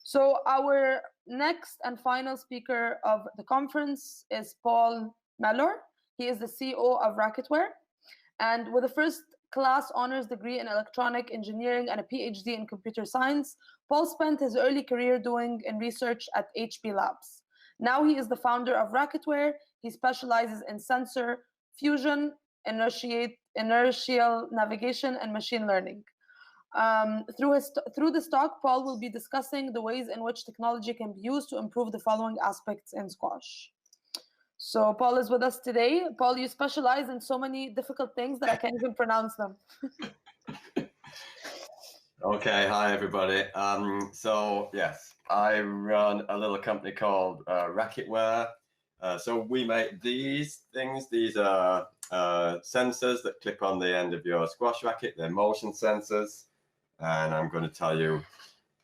So our next and final speaker of the conference is Paul Mellor. He is the CEO of Racketware. And with a first-class honors degree in electronic engineering and a Ph.D. in computer science, Paul spent his early career doing in research at HP Labs. Now he is the founder of Racketware. He specializes in sensor fusion, inertial navigation, and machine learning. Through this talk, Paul will be discussing the ways in which technology can be used to improve the following aspects in squash. So Paul is with us today. Paul, you specialize in so many difficult things that I can't even pronounce them. Okay, hi everybody. So yes, I run a little company called Racketware. So we make these things. These are sensors that clip on the end of your squash racket. They're motion sensors, and I'm going to tell you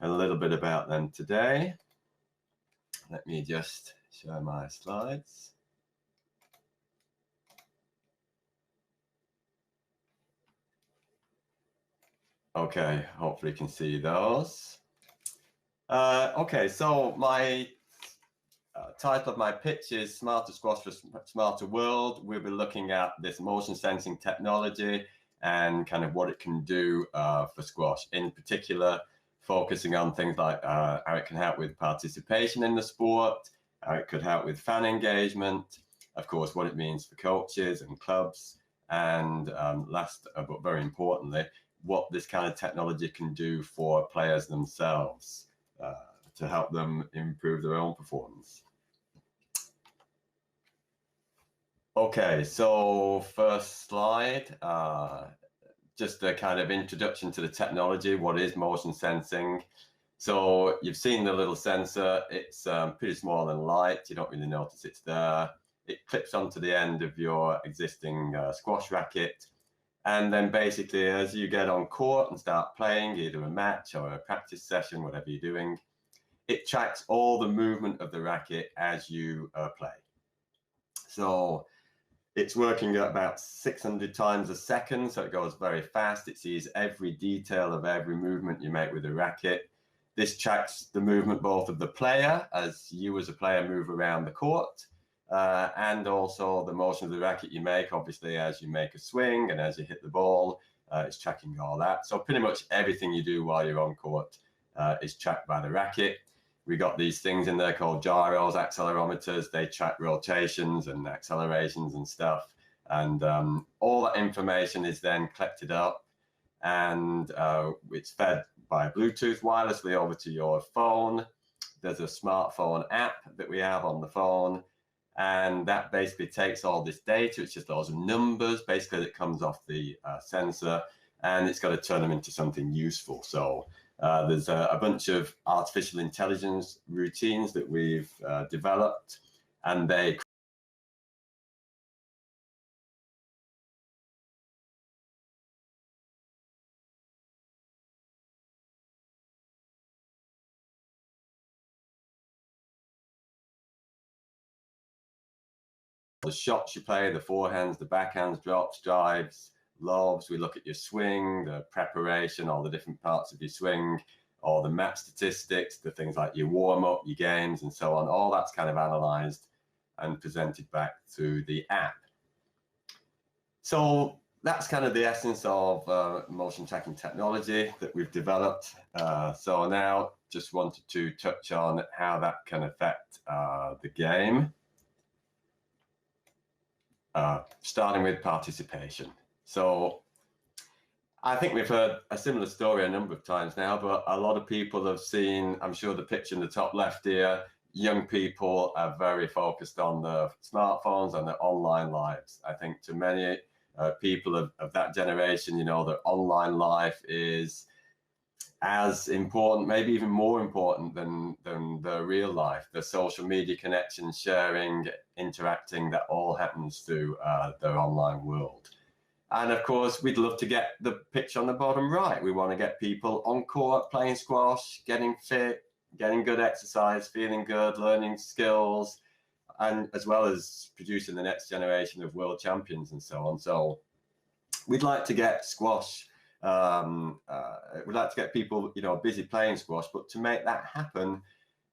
a little bit about them today. Let me just share my slides. Okay, hopefully you can see those. Okay, so my title of my pitch is Smarter Squash for Smarter World. We'll be looking at this motion sensing technology and kind of what it can do for squash, in particular focusing on things like how it can help with participation in the sport, how it could help with fan engagement, of course what it means for coaches and clubs, and last but very importantly, what this kind of technology can do for players themselves to help them improve their own performance. Okay, so first slide, just a kind of introduction to the technology. What is motion sensing? So you've seen the little sensor. It's pretty small and light. You don't really notice it's there. It clips onto the end of your existing squash racket. And then basically, as you get on court and start playing, either a match or a practice session, whatever you're doing, it tracks all the movement of the racket as you play. So it's working at about 600 times a second, so it goes very fast. It sees every detail of every movement you make with the racket. This tracks the movement both of the player, as you as a player move around the court, and also the motion of the racket you make, obviously, as you make a swing and as you hit the ball, it's tracking all that. So pretty much everything you do while you're on court is tracked by the racket. We got these things in there called gyros, accelerometers. They track rotations and accelerations and stuff. And all that information is then collected up, and it's fed by Bluetooth wirelessly over to your phone. There's a smartphone app that we have on the phone. And that basically takes all this data. It's just loads of numbers, basically, that comes off the sensor, and it's got to turn them into something useful. So there's a bunch of artificial intelligence routines that we've developed, and they the shots you play, the forehands, the backhands, drops, drives, lobs. We look at your swing, the preparation, all the different parts of your swing, all the match statistics, the things like your warm-up, your games, and so on. All that's kind of analyzed and presented back to the app. So that's kind of the essence of motion tracking technology that we've developed. So now just wanted to touch on how that can affect the game. Starting with participation. So I think we've heard a similar story a number of times now, but a lot of people have seen, I'm sure, the picture in the top left here. Young people are very focused on their smartphones and their online lives. I think to many people of that generation, you know, their online life is as important, maybe even more important than their real life. The social media connection, sharing, interacting, that all happens through their online world. And of course, we'd love to get the picture on the bottom right. We want to get people on court, playing squash, getting fit, getting good exercise, feeling good, learning skills, and as well as producing the next generation of world champions and so on. So we'd like to get squash We'd like to get people, you know, busy playing squash, but to make that happen,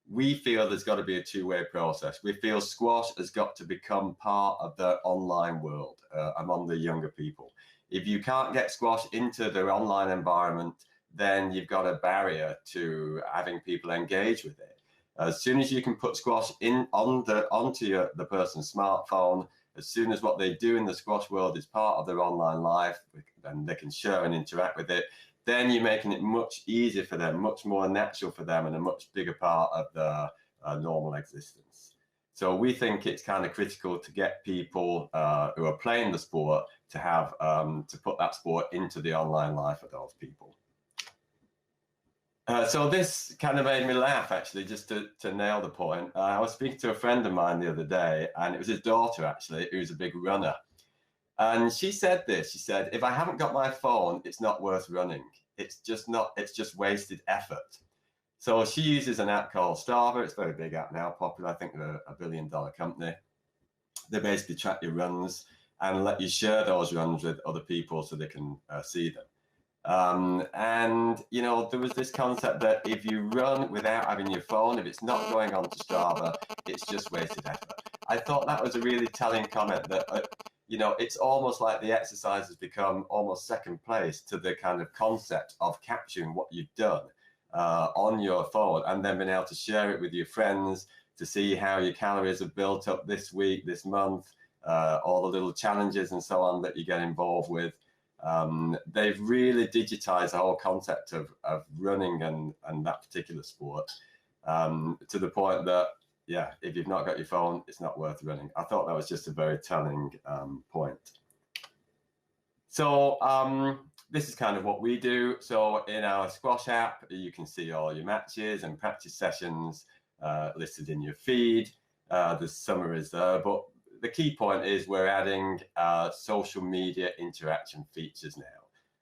we feel there's got to be a two-way process. We feel squash has got to become part of the online world among the younger people. If you can't get squash into their online environment, then you've got a barrier to having people engage with it. As soon as you can put squash onto the person's smartphone, as soon as what they do in the squash world is part of their online life, and they can share and interact with it, then you're making it much easier for them, much more natural for them, and a much bigger part of their normal existence. So we think it's kind of critical to get people who are playing the sport to have to put that sport into the online life of those people. So this kind of made me laugh, actually, just to nail the point. I was speaking to a friend of mine the other day, and it was his daughter, actually, who's a big runner. And she said this, she said, if I haven't got my phone, it's not worth running. It's just wasted effort. So she uses an app called Strava. It's a very big app now, popular. I think they're a $1 billion company. They basically track your runs and let you share those runs with other people so they can see them. And, you know, there was this concept that if you run without having your phone, if it's not going on to Strava, it's just wasted effort. I thought that was a really telling comment that, you know, it's almost like the exercise has become almost second place to the kind of concept of capturing what you've done on your phone and then being able to share it with your friends to see how your calories have built up this week, this month, all the little challenges and so on that you get involved with. They've really digitized the whole concept of running and that particular sport to the point that, yeah, if you've not got your phone, it's not worth running. I thought that was just a very telling point. So this is kind of what we do. So in our squash app, you can see all your matches and practice sessions listed in your feed. The summaries there, but the key point is we're adding social media interaction features now.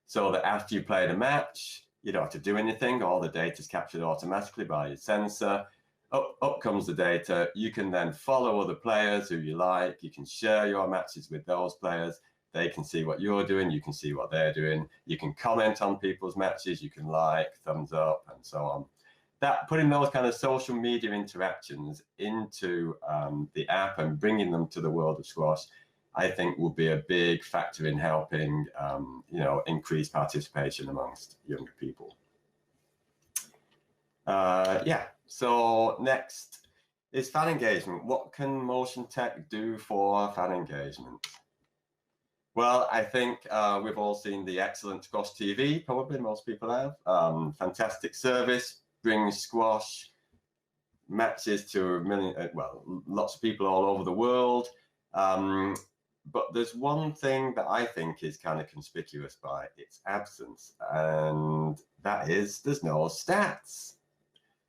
So that after you played a match, you don't have to do anything. All the data is captured automatically by your sensor. Up comes the data. You can then follow other players who you like. You can share your matches with those players. They can see what you're doing. You can see what they're doing. You can comment on people's matches. You can like, thumbs up, and so on. That putting those kind of social media interactions into the app and bringing them to the world of squash, I think will be a big factor in helping, you know, increase participation amongst younger people. Yeah, so next is fan engagement. What can motion tech do for fan engagement? Well, I think we've all seen the excellent Squash TV, probably most people have. Fantastic service, brings squash matches to a million, well, lots of people all over the world. But there's one thing that I think is kind of conspicuous by its absence, and that is there's no stats.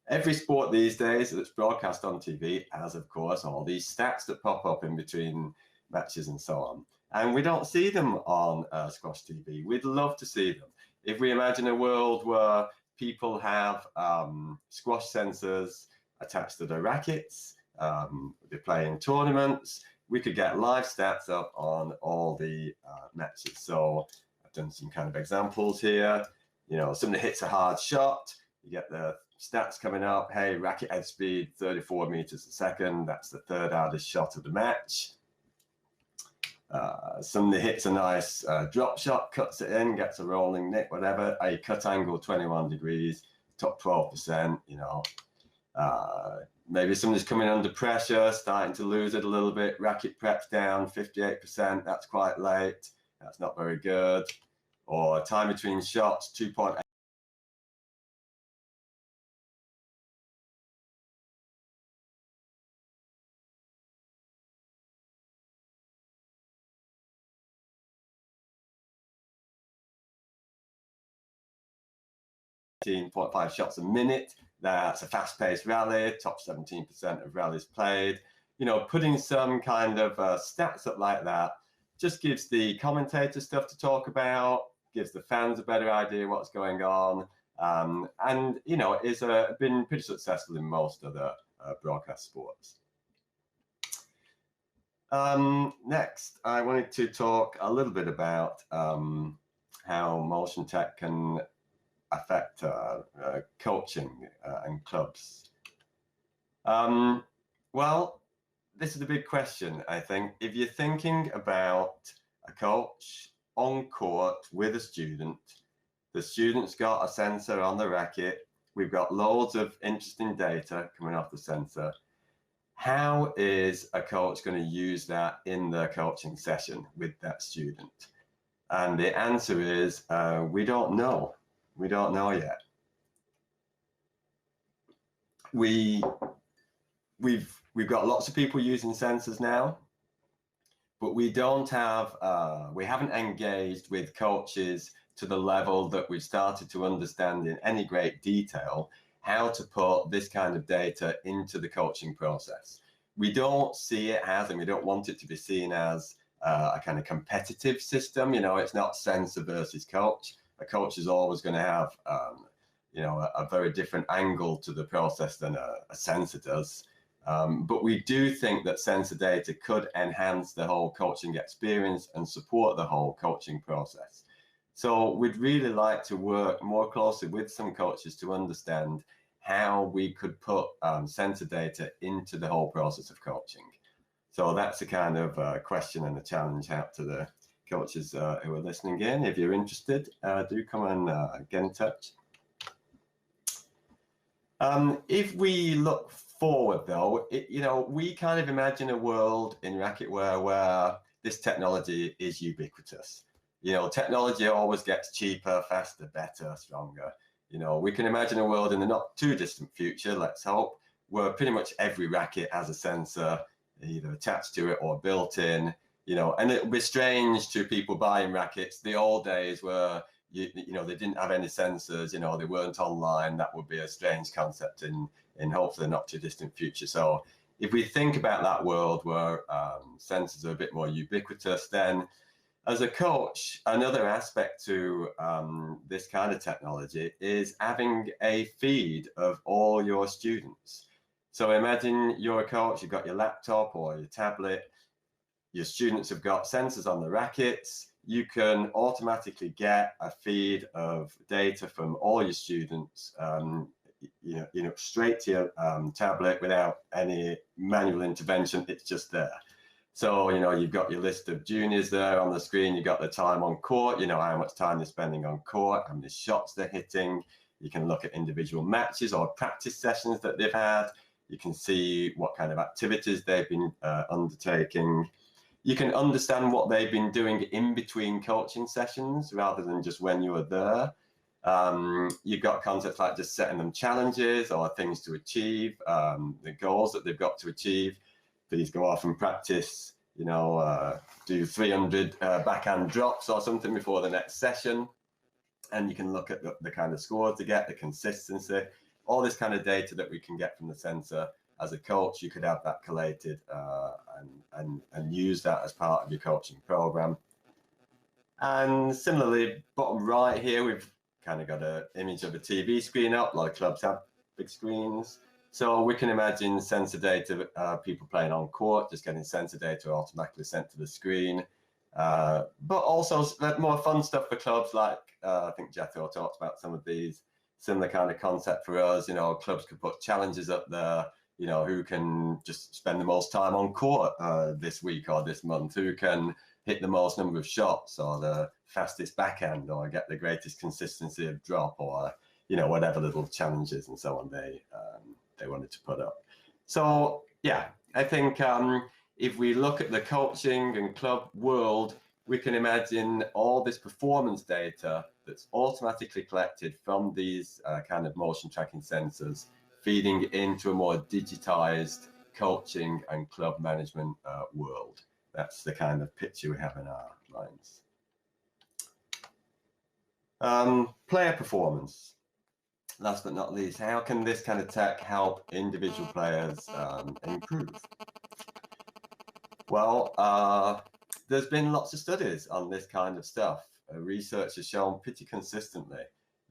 Every sport these days that's broadcast on TV has, of course, all these stats that pop up in between matches and so on. And we don't see them on Squash TV. We'd love to see them. If we imagine a world where people have squash sensors attached to their rackets, they're playing tournaments, we could get live stats up on all the matches. So I've done some kind of examples here. You know, somebody hits a hard shot, you get the stats coming up. Hey, racket head speed, 34 meters a second. That's the third hardest shot of the match. Somebody hits a nice drop shot, cuts it in, gets a rolling nick, whatever. A cut angle 21 degrees, top 12%, you know. Maybe somebody's coming under pressure, starting to lose it a little bit. Racket preps down 58%. That's quite late. That's not very good. Or time between shots, 2.8. .5 shots a minute. That's a fast-paced rally, top 17% of rallies played. You know, putting some kind of stats up like that just gives the commentator stuff to talk about, gives the fans a better idea what's going on, and, you know, it's been pretty successful in most other broadcast sports. Next, I wanted to talk a little bit about how motion tech can affect coaching and clubs. Well, this is a big question, I think. If you're thinking about a coach on court with a student, the student's got a sensor on the racket, we've got loads of interesting data coming off the sensor. How is a coach going to use that in their coaching session with that student? And the answer is, we don't know. We don't know yet. We've got lots of people using sensors now, but we don't have, we haven't engaged with coaches to the level that we've started to understand in any great detail how to put this kind of data into the coaching process. We don't see it as, and we don't want it to be seen as a kind of competitive system. You know, it's not sensor versus coach. A coach is always going to have, you know, a very different angle to the process than a sensor does. But we do think that sensor data could enhance the whole coaching experience and support the whole coaching process. So we'd really like to work more closely with some coaches to understand how we could put sensor data into the whole process of coaching. So that's a kind of question and a challenge out to the coaches who are listening in. If you're interested, do come and get in touch. If we look forward though, you know, we kind of imagine a world in Racketware where this technology is ubiquitous. You know, technology always gets cheaper, faster, better, stronger. You know, we can imagine a world in the not too distant future, let's hope, where pretty much every racket has a sensor either attached to it or built in, you know, and it'll be strange to people buying rackets. The old days where, you know, they didn't have any sensors, you know, they weren't online. That would be a strange concept in hopefully not too distant future. So if we think about that world where sensors are a bit more ubiquitous, then as a coach, another aspect to this kind of technology is having a feed of all your students. So imagine you're a coach, you've got your laptop or your tablet, your students have got sensors on the rackets, you can automatically get a feed of data from all your students, you know, straight to your tablet without any manual intervention. It's just there. So, you know, you've got your list of juniors there on the screen, you've got the time on court, you know, how much time they're spending on court, how many shots they're hitting. You can look at individual matches or practice sessions that they've had. You can see what kind of activities they've been undertaking. You can understand what they've been doing in between coaching sessions rather than just when you were there. You've got concepts like just setting them challenges or things to achieve, the goals that they've got to achieve. Please go off and practice, you know, do 300 backhand drops or something before the next session. And you can look at the kind of scores to get, the consistency, all this kind of data that we can get from the sensor. As a coach, you could have that collated and use that as part of your coaching program. And similarly, bottom right here, we've kind of got an image of a TV screen up. A lot of clubs have big screens. So we can imagine sensor data, people playing on court, just getting sensor data automatically sent to the screen. But also more fun stuff for clubs, like I think Jethro talked about some of these, similar kind of concept for us. You know, clubs could put challenges up there, you know, who can just spend the most time on court this week or this month, who can hit the most number of shots or the fastest backhand or get the greatest consistency of drop, or, you know, whatever little challenges and so on they wanted to put up. So yeah, I think if we look at the coaching and club world, we can imagine all this performance data that's automatically collected from these kind of motion tracking sensors feeding into a more digitized coaching and club management world. That's the kind of picture we have in our minds. Player performance. Last but not least, how can this kind of tech help individual players improve? Well, there's been lots of studies on this kind of stuff. Research has shown pretty consistently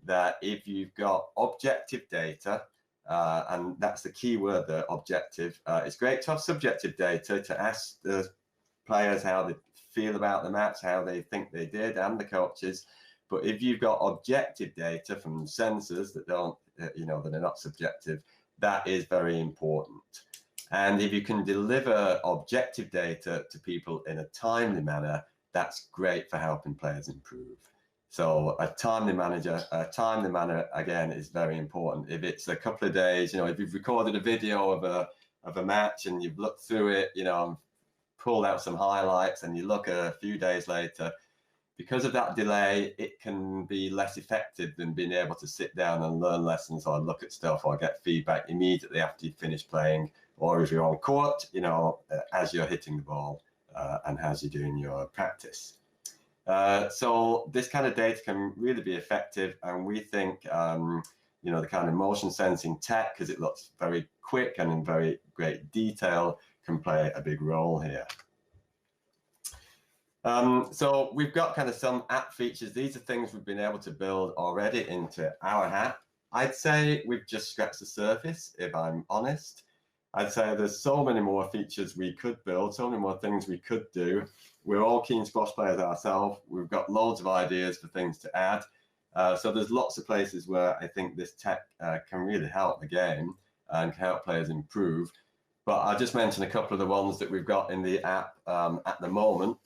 that if you've got objective data, and that's the key word there, objective, it's great to have subjective data to ask the players how they feel about the match, how they think they did, and the coaches. But if you've got objective data from sensors that don't, that are not subjective, that is very important. And if you can deliver objective data to people in a timely manner, that's great for helping players improve. So a timely manner, again, is very important. If it's a couple of days, if you've recorded a video of a match and you've looked through it, and pulled out some highlights, and you look a few days later, because of that delay, it can be less effective than being able to sit down and learn lessons or look at stuff or get feedback immediately after you finish playing, or if you're on court, as you're hitting the ball and as you're doing your practice. So this kind of data can really be effective, and we think the kind of motion sensing tech, because it looks very quick and in very great detail, can play a big role here. So we've got kind of some app features. These are things we've been able to build already into our app. I'd say we've just scratched the surface, if I'm honest. I'd say there's so many more features we could build, so many more things we could do. We're all keen squash players ourselves. We've got loads of ideas for things to add. So there's lots of places where I think this tech can really help the game and can help players improve. But I'll just mention a couple of the ones that we've got in the app at the moment.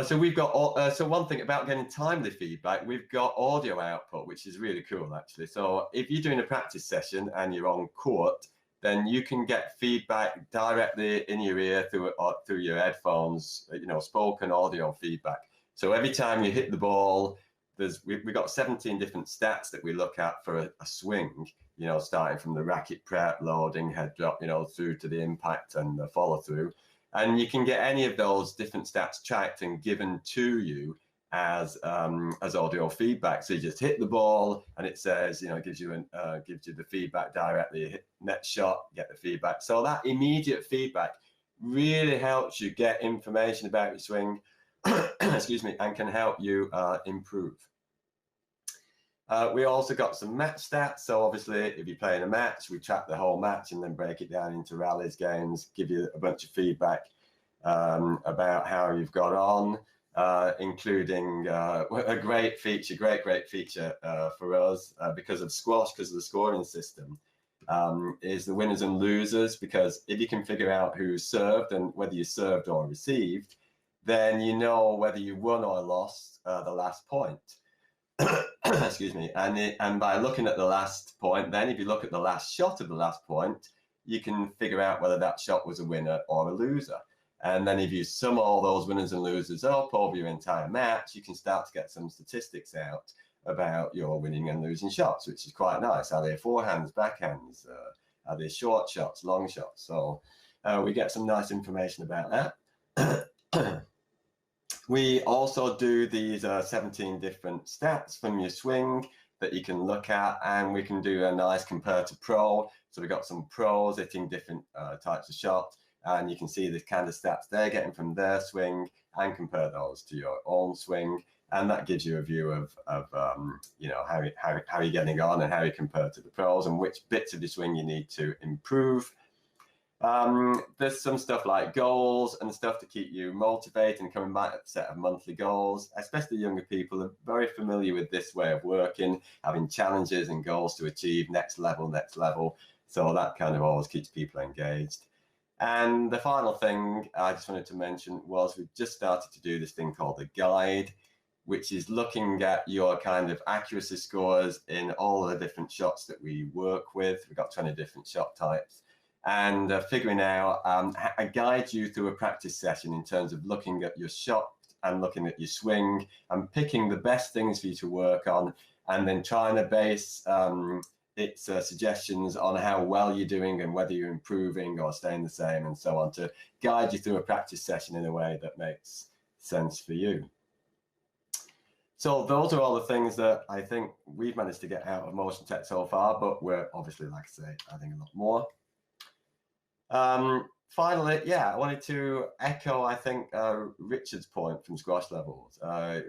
So we've got, so one thing about getting timely feedback, we've got audio output, which is really cool, actually. So if you're doing a practice session and you're on court, then you can get feedback directly in your ear through your headphones, spoken audio feedback. So every time you hit the ball, we've got 17 different stats that we look at for a swing, starting from the racket prep, loading, head drop, through to the impact and the follow through. And you can get any of those different stats tracked and given to you as audio feedback. So you just hit the ball and it says, gives you the feedback directly. You hit next shot, get the feedback. So that immediate feedback really helps you get information about your swing, excuse me, and can help you improve. We also got some match stats. So obviously, if you're playing a match, we track the whole match and then break it down into rallies, games, give you a bunch of feedback about how you've got on, including a great feature for us because of squash, because of the scoring system, is the winners and losers. Because if you can figure out who served and whether you served or received, then you know whether you won or lost the last point. Excuse me. And by looking at the last point, then if you look at the last shot of the last point, you can figure out whether that shot was a winner or a loser. And then if you sum all those winners and losers up over your entire match, you can start to get some statistics out about your winning and losing shots, which is quite nice. Are they forehands, backhands? Are they short shots, long shots? So we get some nice information about that. We also do these 17 different stats from your swing that you can look at, and we can do a nice compare to pro. So we've got some pros hitting different types of shots, and you can see the kind of stats they're getting from their swing and compare those to your own swing. And that gives you a view of how you're getting on and how you compare to the pros and which bits of your swing you need to improve. There's some stuff like goals and stuff to keep you motivated and coming back, a set of monthly goals. Especially younger people are very familiar with this way of working, having challenges and goals to achieve, next level. So that kind of always keeps people engaged. And the final thing I just wanted to mention was we've just started to do this thing called the guide, which is looking at your kind of accuracy scores in all of the different shots that we work with. We've got 20 different shot types. And figuring out a guide you through a practice session in terms of looking at your shot and looking at your swing and picking the best things for you to work on, and then trying to base its suggestions on how well you're doing and whether you're improving or staying the same and so on, to guide you through a practice session in a way that makes sense for you. So those are all the things that I think we've managed to get out of Motion Tech so far, but we're obviously, like I say, adding a lot more. Finally, I wanted to echo, I think, Richard's point from Squash Levels.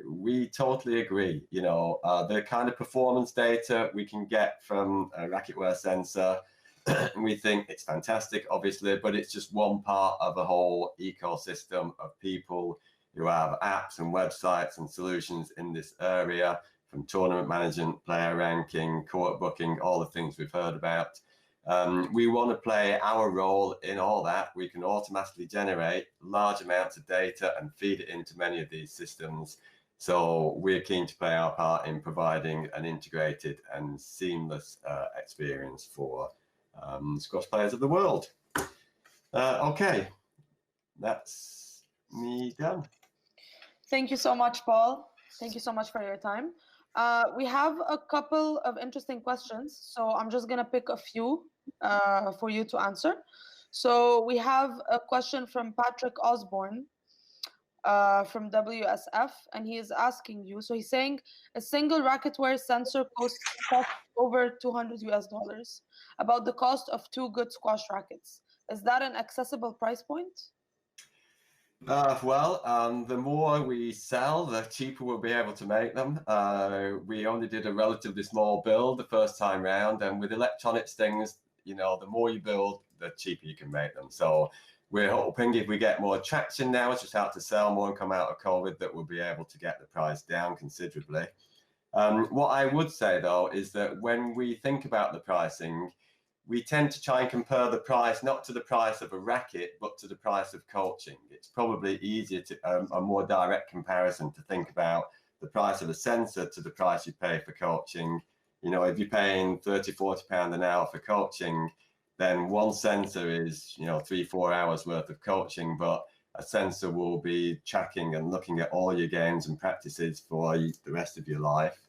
We totally agree. The kind of performance data we can get from a Racketware sensor, we think it's fantastic, obviously, but it's just one part of a whole ecosystem of people who have apps and websites and solutions in this area, from tournament management, player ranking, court booking, all the things we've heard about. We want to play our role in all that. We can automatically generate large amounts of data and feed it into many of these systems. So we're keen to play our part in providing an integrated and seamless experience for squash players of the world. Okay, that's me done. Thank you so much, Paul. Thank you so much for your time. We have a couple of interesting questions, so I'm just going to pick a few for you to answer. So we have a question from Patrick Osborne from WSF, and he is asking you, so he's saying a single Racketware sensor costs over $200 about the cost of 2 good squash rackets. Is that an accessible price point? The more we sell, the cheaper we'll be able to make them. We only did a relatively small build the first time round, and with electronics things, you know, the more you build, the cheaper you can make them. So we're hoping if we get more traction now, as we start to sell more and come out of COVID, that we'll be able to get the price down considerably. What I would say, though, is that when we think about the pricing, we tend to try and compare the price not to the price of a racket, but to the price of coaching. It's probably easier to a more direct comparison to think about the price of a sensor to the price you pay for coaching. You know, if you're paying £30–40 an hour for coaching, then one sensor is, you know, 3–4 hours worth of coaching, but a sensor will be tracking and looking at all your games and practices for the rest of your life.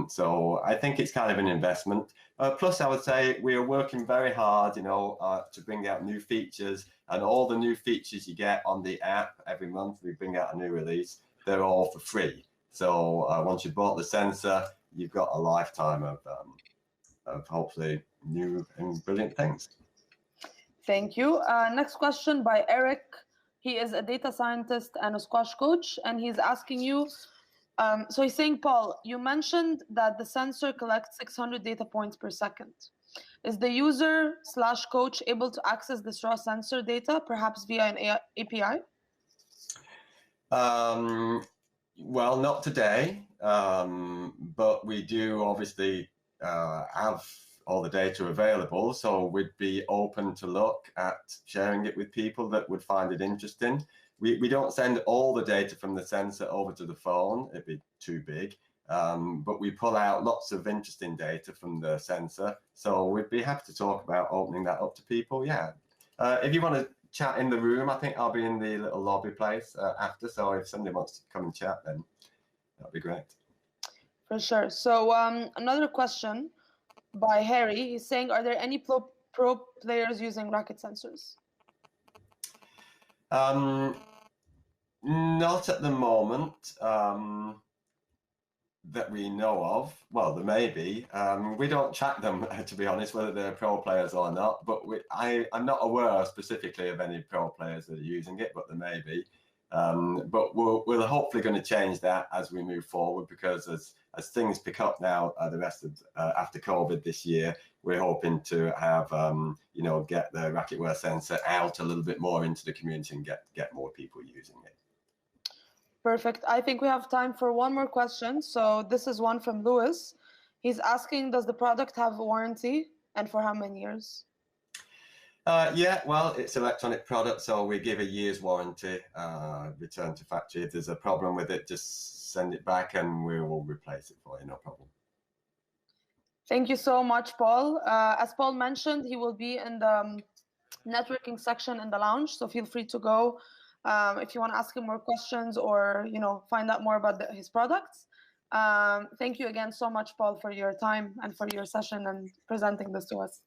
So I think it's kind of an investment. Plus, I would say we are working very hard, you know, to bring out new features, and all the new features you get on the app every month, we bring out a new release. They're all for free. So once you've bought the sensor, you've got a lifetime of hopefully new and brilliant things. Thank you. Next question by Eric. He is a data scientist and a squash coach, and he's asking you, so he's saying, Paul, you mentioned that the sensor collects 600 data points per second. Is the user/coach able to access this raw sensor data, perhaps via an API? Well, not today, but we do obviously have all the data available, so we'd be open to look at sharing it with people that would find it interesting. We don't send all the data from the sensor over to the phone, it'd be too big, but we pull out lots of interesting data from the sensor, so we'd be happy to talk about opening that up to people, yeah. If you want to chat in the room, I think I'll be in the little lobby place after, so if somebody wants to come and chat, then that'd be great. For sure. So another question by Harry, he's saying, are there any pro players using racket sensors? Not at the moment that we know of. Well, there may be. We don't track them, to be honest, whether they're pro players or not. But I'm not aware specifically of any pro players that are using it, but there may be. But we're hopefully going to change that as we move forward, because as things pick up now, the rest of after COVID this year, we're hoping to have you know, get the Racketware sensor out a little bit more into the community and get more people using it. Perfect. I think we have time for one more question. So this is one from Lewis. He's asking, does the product have a warranty, and for how many years? Yeah, well, it's an electronic product, so we give a year's warranty, return to factory. If there's a problem with it, just send it back and we will replace it for you, no problem. Thank you so much, Paul. As Paul mentioned, he will be in the networking section in the lounge, so feel free to go if you want to ask him more questions or, you know, find out more about his products. Thank you again so much, Paul, for your time and for your session and presenting this to us.